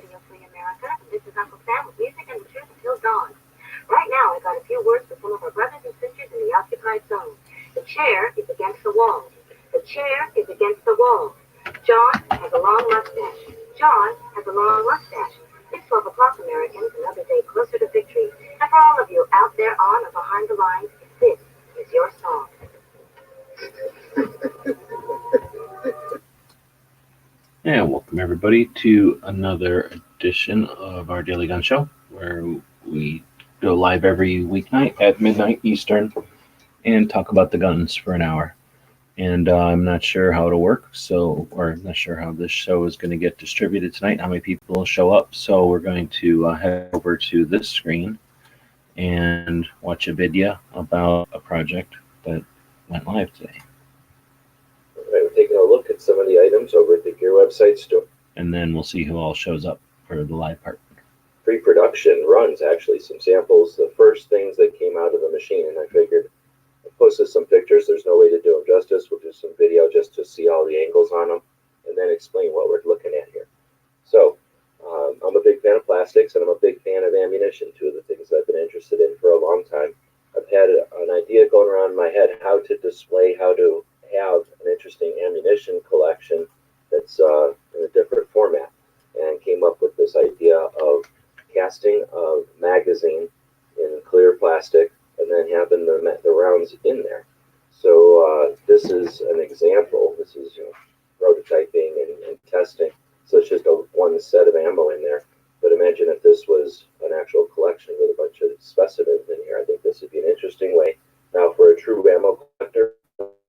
Radio Free America. This is Uncle Sam with music and the truth until dawn. Right now, I got a few words for some of our brothers and sisters in the occupied zone. The chair is against the wall. The chair is against the wall. John has a long mustache. John has a long mustache. It's 12 o'clock, Americans, another day closer to victory. And for all of you out there on or behind the lines, this is your song. And welcome everybody to another edition of our Daily Gun Show, where we go live every weeknight at midnight Eastern and talk about the guns for an hour. And I'm not sure how it'll work, or not sure how this show is going to get distributed tonight, how many people will show up. So we're going to head over to this screen and watch a video about a project that went live today. We're taking a look at some of the items over at the Gear website store. And then we'll see who all shows up for the live part. Pre-production runs, actually, some samples, the first things that came out of the machine, and I figured I posted some pictures. There's no way to do them justice. We'll do some video just to see all the angles on them and then explain what we're looking at here. So I'm a big fan of plastics, and I'm a big fan of ammunition, two of the things I've been interested in for a long time. I've had an idea going around in my head how to display, how to have an interesting ammunition collection that's in a different format, and came up with this idea of casting a magazine in clear plastic and then having the rounds in there. So this is an example. This is prototyping and testing. So it's just one set of ammo in there. But imagine if this was an actual collection with a bunch of specimens in here. I think this would be an interesting way. Now, for a true ammo collector,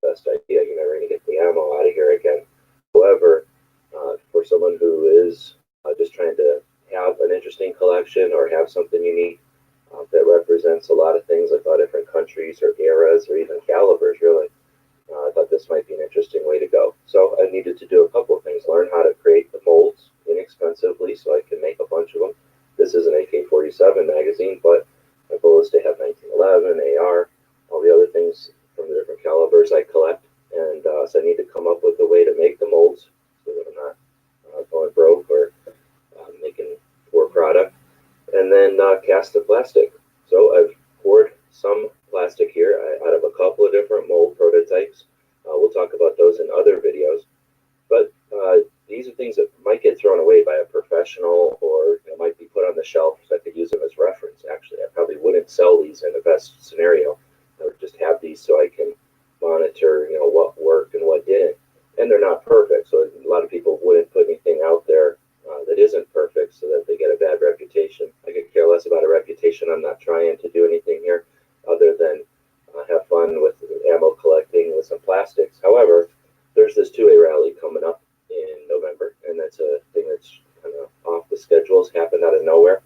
best idea. You're never going to get the ammo out of here again. However, for someone who is just trying to have an interesting collection or have something unique that represents a lot of things, like all different countries or eras or even calibers, really, I thought this might be an interesting way to go. So I needed to do a couple of things. Learn how to create the molds inexpensively so I can make a bunch of them. This is an AK-47 magazine, but my goal is to have 1911, AR, all the other things from the different calibers I collect, and so I need to come up with a way to make the molds so that I'm not going broke or making poor product, and then cast the plastic. So I've poured some plastic here out of a couple of different mold prototypes. We'll talk about those in other videos, but these are things that might get thrown away by a professional, or might be put on the shelf so I could use them as reference. Actually, I probably wouldn't sell these in the best scenario. I would just have these so I can monitor, what worked and what didn't. And they're not perfect, so a lot of people wouldn't put anything out there that isn't perfect so that they get a bad reputation. I could care less about a reputation. I'm not trying to do anything here other than have fun with ammo collecting with some plastics. However, there's this 2A rally coming up in November, and that's a thing that's kind of off the schedule. It's happened out of nowhere.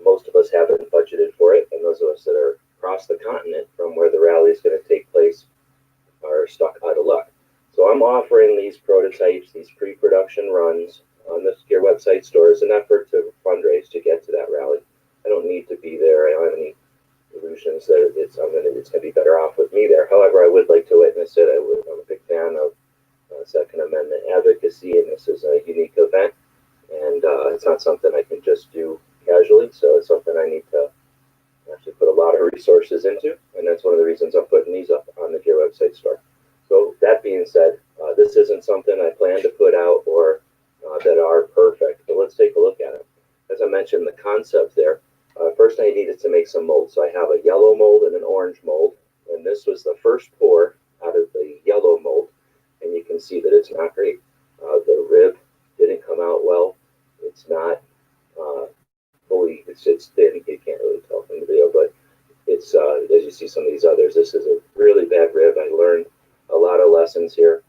Most of us haven't budgeted for it, and those of us that are across the continent from where the rally is going to take place are stuck out of luck. So I'm offering these prototypes, these pre-production runs on the Gear website store as an effort to fundraise to get to that rally. I don't need to be there. I don't have any illusions that it's going to be better off with me there. However, I would like to witness it. I'm a big fan of Second Amendment advocacy, and this is a unique event, and it's not something I can just do casually, so it's something I need to actually put a lot of resources into, and that's one of the reasons I'm putting these up on the Gear website store. So that being said, this isn't something I plan to put out or that are perfect, but let's take a look at it. As I mentioned, the concept there, first I needed to make some molds. So I have a yellow mold and an orange mold, and this was the first pour out of the yellow mold, and you can see that it's not great. The rib didn't come out well. It's not fully, it's thin. You can't really tell from the video, but it's as you see some of these others, this is a really bad rib. I learned a lot of lessons here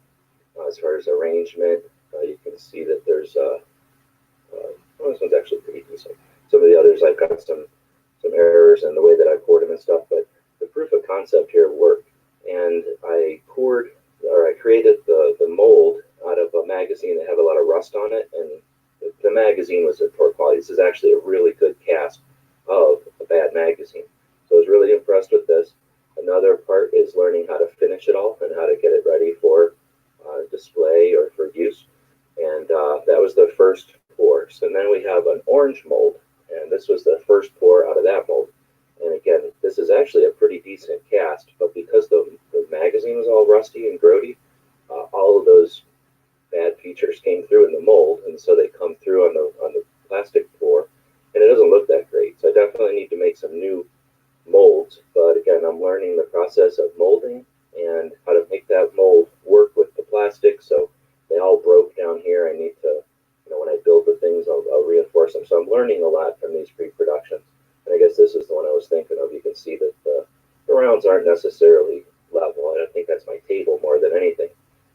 as far as arrangement. You can see that there's this one's actually pretty decent. Some of the others I've got some errors in the way that I poured them and stuff, but the proof of concept here worked, and I created the mold out of a magazine that had a lot of rust on it, and the magazine was of poor quality. This is actually a really good cast of a bad magazine. So I was really impressed with this. Another part is learning how to finish it all and how to get it ready for display or for use. And that was the first pours. And then we have an orange mold, and this was the first pour out of that mold. And again, this is actually a pretty decent cast, but because the magazine was all rusty and grody, all of those bad features came through in the mold, and so they come through on the plastic pour, and it doesn't look that great. So I definitely need to make some new molds. But again, I'm learning the process of molding and how to make that mold work with the plastic. So they all broke down here. I need to, when I build the things, I'll reinforce them. So I'm learning a lot from these pre-productions. And I guess this is the one I was thinking of. You can see that the rounds aren't necessarily level. I think that's my table more than anything.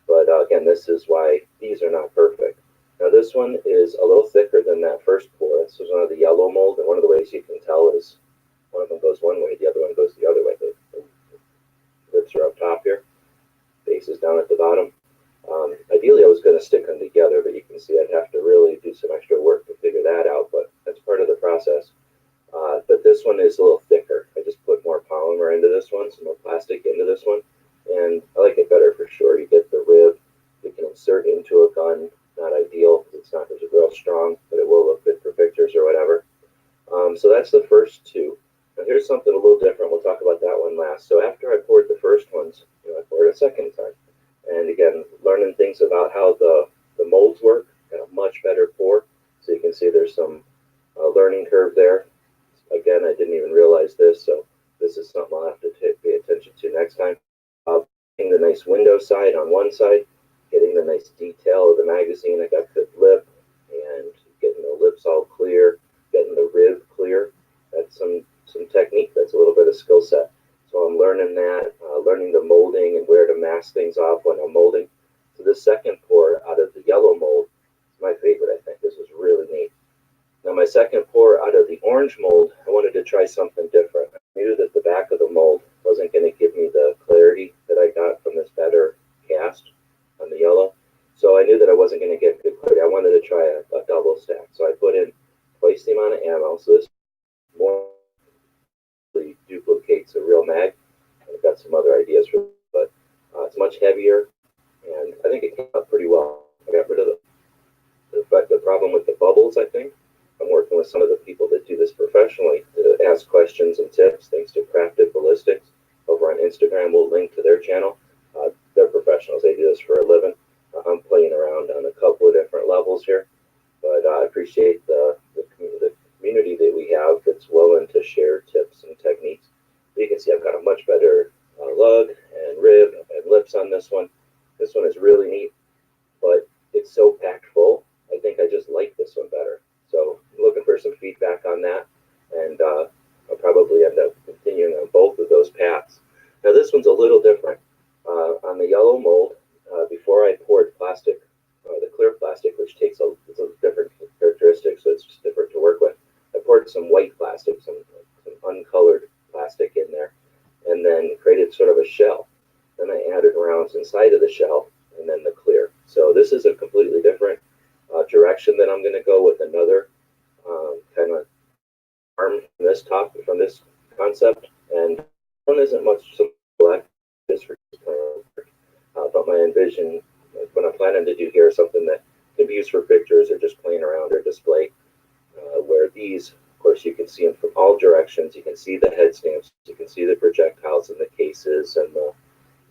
But again, this is why these are not perfect. Now this one is a little thicker than that first pour. This is one of the yellow mold, and one of the ways you can tell is one of them goes one way, the other one goes the other way. The lips are up top here, base is down at the bottom. Ideally, I was going to stick them together, but you can see I'd have to really do some extra work to figure that out, but that's part of the process. But this one is a little thicker. I just put more polymer into this one, some more plastic into this one, and I like it better for sure. You get the rib, you can insert into a gun. Not ideal, it's not real strong, but it will look good for pictures or whatever. So that's the first two. Now here's something a little different. We'll talk about that one last. So after I poured the first ones, I poured a second time. And again, learning things about how the molds work, got a much better pour. So you can see there's some learning curve there. Again, I didn't even realize this, so this is something I'll have to pay attention to next time. Getting the nice window side on one side, getting the nice detail of the magazine. I got good lip, and getting the lips all clear, getting the rib clear. That's some technique. That's a little bit of skill set. So I'm learning that, learning the molding and where to mask things off when I'm molding. So this second pour out of the yellow mold is my favorite, I think. This is really neat. Now my second pour out of the orange mold, I wanted to try something different. I knew that the back of the mold wasn't going to give me the clarity that I got from this better cast on the yellow. So I knew that I wasn't going to get good clarity. I wanted to try a double stack. So I put in twice the amount of ammo. So this more duplicates a real mag. I've got some other ideas for it, but it's much heavier, and I think it came out pretty well. I got rid of the problem with the bubbles, I think. I'm working with some of the people that do this professionally to ask questions and tips, thanks to Crafted Ballistics over on Instagram. We'll link to their channel. They're professionals. They do this for a living. I'm playing around on a couple of different levels here, but I appreciate the community that we have that's willing to share tips and techniques. You can see I've got a much better lug and rib and lips on this one. This one is really neat, but it's so packed full. I think I just like this one better. So I'm looking for some feedback on that, and I'll probably end up continuing on both of those paths. Now this one's a little different. On the yellow mold, before I poured plastic, the clear plastic, which takes a different characteristic, so it's just different to work with, I poured some white plastic, some uncolored plastic in there, and then created sort of a shell. Then I added rounds inside of the shell, and then the clear. So this is a completely different direction that I'm going to go with another kind of arm from this concept, and one isn't much so black just for but my envision, what I'm planning to do here is something that can be used for pictures or just playing around or display, where these, of course, you can see them from all directions. You can see the head stamps, you can see the projectiles and the cases and the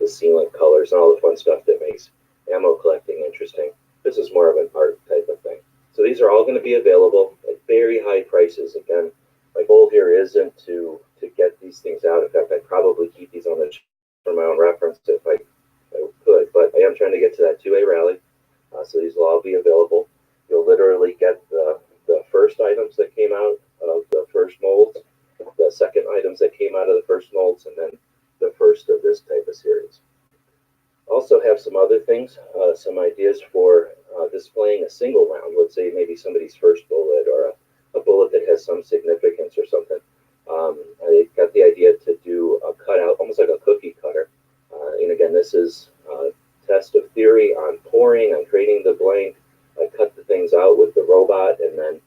sealant colors and all the fun stuff that makes ammo collecting interesting. This is more of an art type of thing. So these are all going to be available at very high prices. Again, my goal here isn't to get these things out. In fact, I'd probably keep these on the shelf for my own reference if I could, but I am trying to get to that 2A rally. So these will all be available. You'll literally get the first items that came out of the first molds, the second items that came out of the first molds, and then the first of this type of series. Also have some other things, some ideas for displaying a single round. Let's say maybe somebody's first bullet or a bullet that has some significance or something. I got the idea to do a cutout, almost like a cookie cutter. And again, this is a test of theory on pouring, on creating the blank. I cut the things out with the robot and then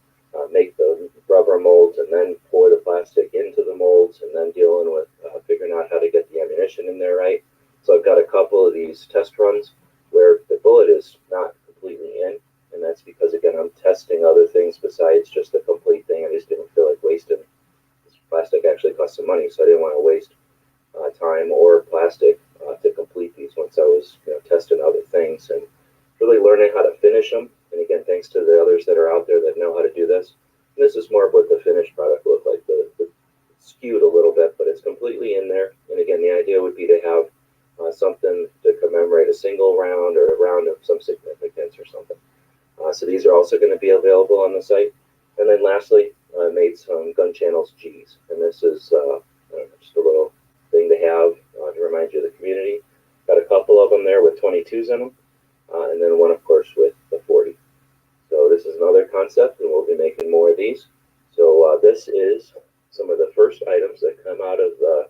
make the rubber molds and then pour the plastic into the molds and then dealing with figuring out how to get the ammunition in there right. So I've got a couple of these test runs where the bullet is not completely in And that's because, again, I'm testing other things besides just a complete thing. I just didn't feel like wasting. This plastic actually cost some money, so I didn't want to waste time or plastic to complete these once I was testing other things and really learning how to finish them. And again, thanks to the others that are out there that know how to do this. And this is more of what the finished product looked like. The skewed a little bit, but it's completely in there. And again, the idea would be to have something to commemorate a single round or a round of some significance or something. So these are also going to be available on the site. And then lastly, I made some Gun Channels G's. And this is just a little thing to have to remind you of the community. Got a couple of them there with 22s in them. And then one, of course, with the 40. So this is another concept, and we'll be making more of these. So this is some of the first items that come out of the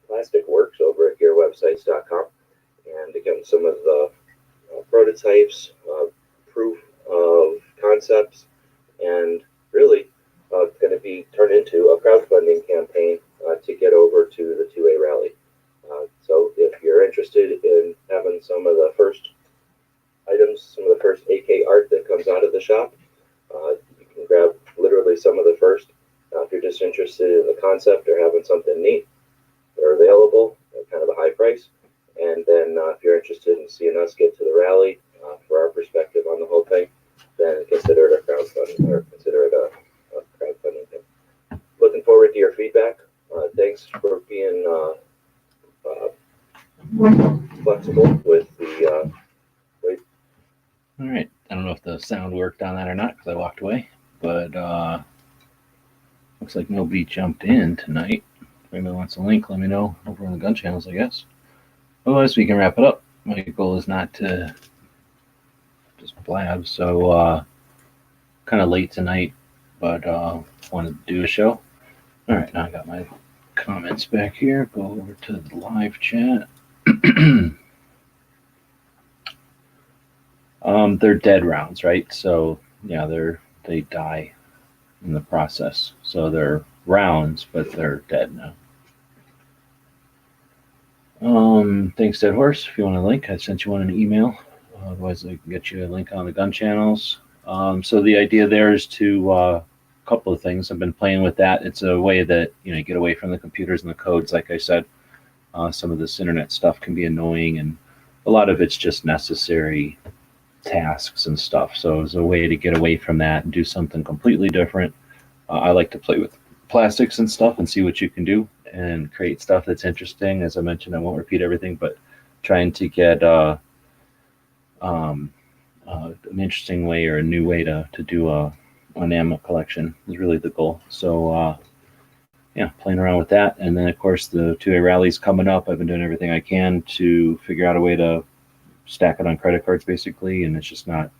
Plastic Works over at gearwebsites.com. And again, some of the prototypes, proof of concepts, and really going to be turned into a crowdfunding campaign to get over to the 2A rally. So if you're interested in having some of the first items, some of the first AK art that comes out of the shop, you can grab literally some of the first. If you're just interested in the concept or having something neat, they're available at kind of a high price. And then if you're interested in seeing us get to the rally for our perspective on the whole thing, then consider it a crowdfunding or consider it a crowdfunding thing. Looking forward to your feedback. Thanks for being flexible with the All right. I don't know if the sound worked on that or not because I walked away, but looks like nobody jumped in tonight. If anybody wants a link, let me know over on the Gun Channels, I guess. Otherwise, we can wrap it up. My goal is not to just blab, so kind of late tonight, but wanted to do a show. All right, now I got my comments back here. Go over to the live chat. They're dead rounds, right? So yeah, they die in the process. So they're rounds, but they're dead now. Thanks, Dead Horse. If you want a link, I sent you one in an email. Otherwise, I can get you a link on the Gun Channels. So the idea there is to a couple of things. I've been playing with that. It's a way that you get away from the computers and the codes. Like I said, some of this internet stuff can be annoying, and a lot of it's just necessary tasks and stuff. So it's a way to get away from that and do something completely different. I like to play with plastics and stuff and see what you can do and create stuff that's interesting. As I mentioned, I won't repeat everything, but trying to get an interesting way or a new way to do an ammo collection is really the goal. So yeah, playing around with that. And then of course the 2A rally's coming up. I've been doing everything I can to figure out a way to stack it on credit cards basically, and it's just not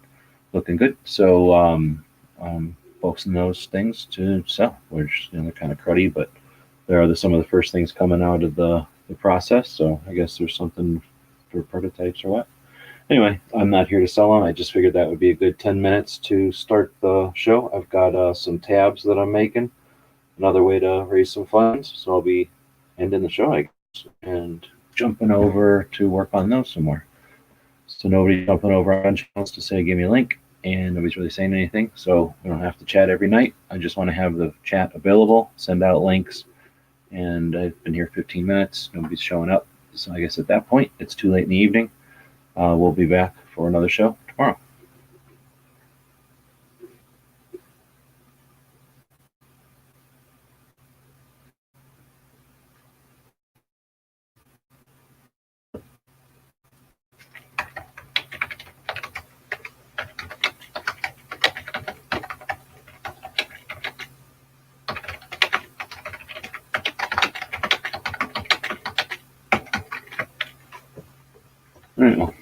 looking good. So I'm focusing those things to sell, which they're kind of cruddy, but they're some of the first things coming out of the process. So I guess there's something for prototypes or what. Anyway, I'm not here to sell them. I just figured that would be a good 10 minutes to start the show. I've got some tabs that I'm making, another way to raise some funds. So I'll be ending the show, I guess, and jumping over to work on those some more. So nobody's jumping over on channels to say, give me a link, and nobody's really saying anything. So we don't have to chat every night. I just want to have the chat available, send out links. And I've been here 15 minutes. Nobody's showing up. So I guess at that point, it's too late in the evening. We'll be back for another show tomorrow. All right, well,